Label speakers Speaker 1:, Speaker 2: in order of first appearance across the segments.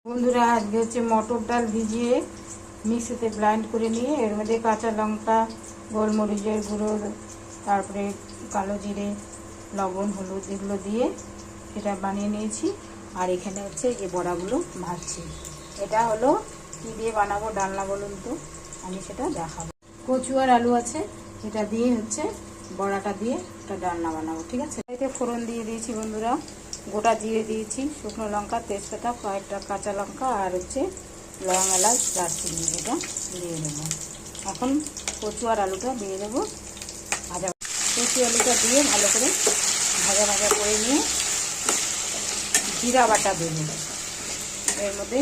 Speaker 1: বন্ধুরা আজকে হচ্ছে মটর ডাল ভিজিয়ে মিক্সিতে ব্লেন্ড করে নিয়ে এর মধ্যে কাঁচা লঙ্কা, গোলমরিচের গুঁড়ো, তারপরে কালো জিরে, লবণ, হলুদ এগুলো দিয়ে এটা বানিয়ে নিয়েছি। আর এখানে হচ্ছে এই বড়াগুলো ভাজছি। এটা হলো কী দিয়ে বানাবো ডালনা বলুন তো, আমি সেটা দেখাবো। কচু আর আলু আছে, এটা দিয়ে হচ্ছে বড়াটা দিয়ে একটা ডালনা বানাবো, ঠিক আছে। এতে ফোড়ন দিয়ে দিয়েছি বন্ধুরা, গোটা জিরে দিয়েছি, শুকনো লঙ্কা, তেজপাতা, কয়েকটা কাঁচা লঙ্কা আর হচ্ছে লং, এলাচ, দারচিনি, এটা দিয়ে দেবো। এখন কচু আর আলুটা দিয়ে দেবো ভাজা। কচু আলুটা দিয়ে ভালো করে ভাজা ভাজা করে নিয়ে জিরা বাটা দেবো। এর মধ্যে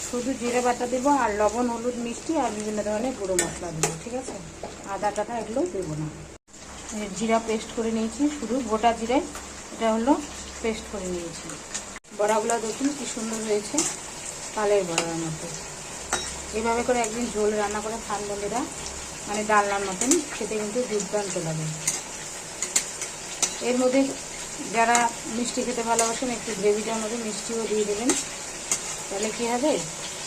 Speaker 1: শুধু জিরে বাটা দেবো আর লবণ, হলুদ, মিষ্টি আর বিভিন্ন ধরনের গুঁড়ো মশলা দেবো, ঠিক আছে। আদা টাদা এগুলো দেবো না। জিরা পেস্ট করে নিয়েছি, শুধু গোটা জিরে এটা হলো পেস্ট করে নিয়েছি। বড়াগুলো দেখুন কি সুন্দর হয়েছে, তালের বড়ার মতো। এইভাবে করে একদিন ঝোল রান্না করে খান বন্ধুরা, মানে ডালনার মতন খেতে কিন্তু দুর্দান্ত লাগে। এর মধ্যে যারা মিষ্টি খেতে ভালোবাসেন একটু গ্রেভিটার মধ্যে মিষ্টিও দিয়ে দেবেন, তাহলে কী হবে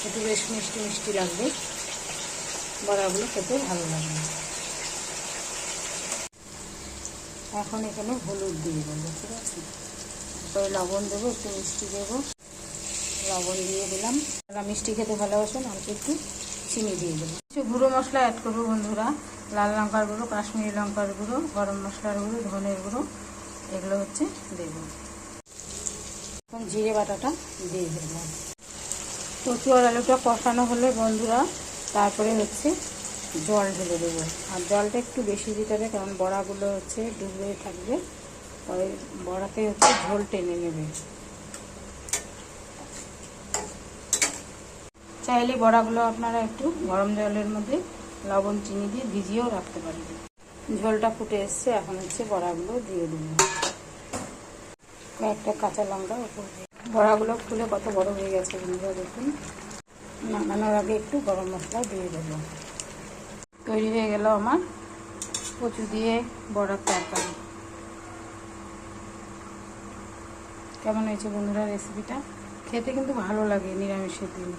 Speaker 1: একটু বেশ মিষ্টি মিষ্টি লাগবে, বড়াগুলো খেতে ভালো লাগবে। এখন এখানে হলুদ দিয়ে দেবো, ঠিক আছে। তারপরে লবণ দেবো, একটু মিষ্টি দেবো, লবণ দিয়ে দিলাম। যারা মিষ্টি খেতে ভালোবাসেন অল্প একটু চিনি দিয়ে দেবো। কিছু গুঁড়ো মশলা অ্যাড করবো বন্ধুরা, লাল লঙ্কার গুঁড়ো, কাশ্মীরি লঙ্কার গুঁড়ো, গরম মশলার গুঁড়ো, ধনের গুঁড়ো, এগুলো হচ্ছে দেবো। এখন জিরে বাটাটা দিয়ে দেবো। কচু আর আলুটা কষানো হলে বন্ধুরা তারপরে হচ্ছে জল ঢেলে দেবো। আর জলটা একটু বেশি দিতে হবে, কারণ বড়াগুলো হচ্ছে ডুবে থাকবে, পরে বড়াতে হচ্ছে ঝোল টেনে নেবে। চাইলে বড়াগুলো আপনারা একটু গরম জলের মধ্যে লবণ, চিনি দিয়ে ভিজিয়েও রাখতে পারবেন। ঝোলটা ফুটে এসছে, এখন হচ্ছে বড়াগুলো দিয়ে দেবো। কয়েকটা কাঁচা লঙ্কা উপর দিয়ে। বড়াগুলো ফুলে কত বড় হয়ে গেছে বন্ধুরা দেখুন। নামানোর আগে একটু গরম মশলা দিয়ে দেবো। তৈরি হয়ে গেল আমার কচু দিয়ে বড়ার তরকারি। কেমন হয়েছে বন্ধুরা রেসিপিটা? খেতে কিন্তু ভালো লাগে নিরামিষের দিন।